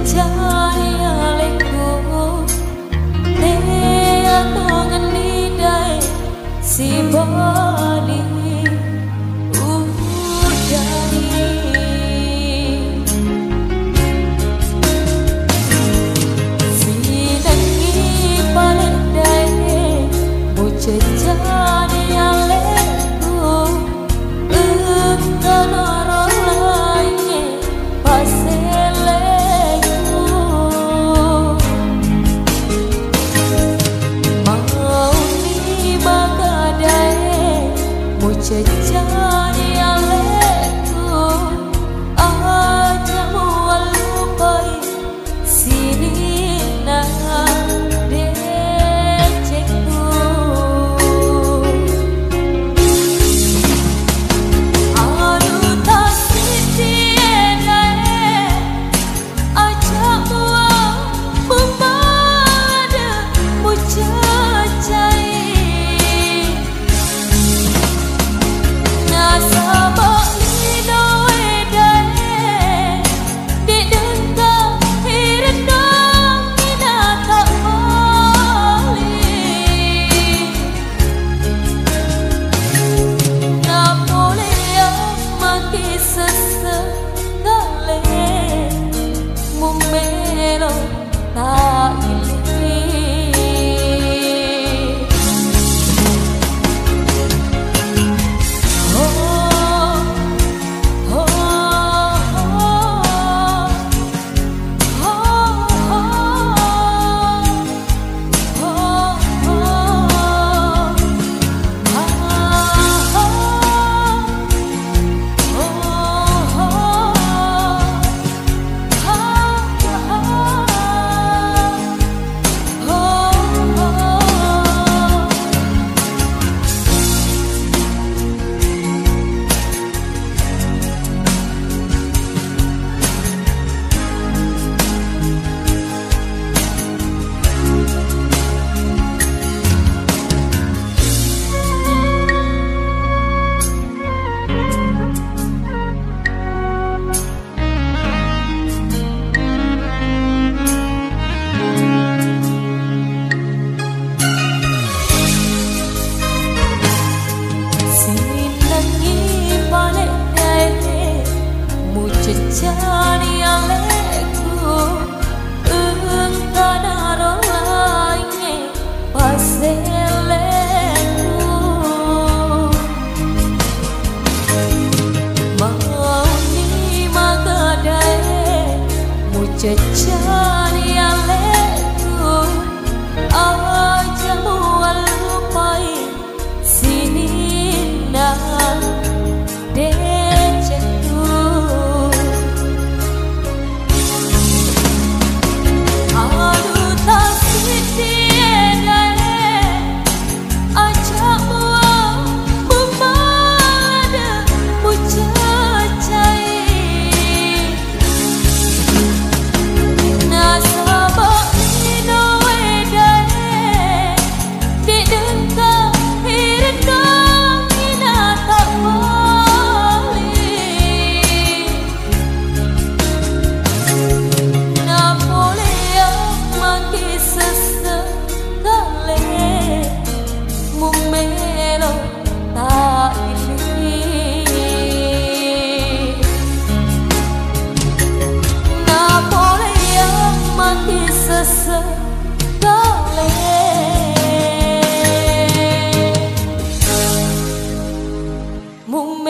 Cari alaiku Tea tangan lidai si bali udai Sinangi paledai Bocah cari alaiku Engkau lainnya pasele Cari alaiku aja mual lupai sini nah decekku aduh tak sitiadae aja mual memada mucacai Sabak lino edae di dengkang hirendang ina tak balik Napoleon maki sesekale mumelo tak Cari alaiku engkau naro lainnya paseleku mau ni magadai muja cari alaiku aja mual lupai sini nah Mung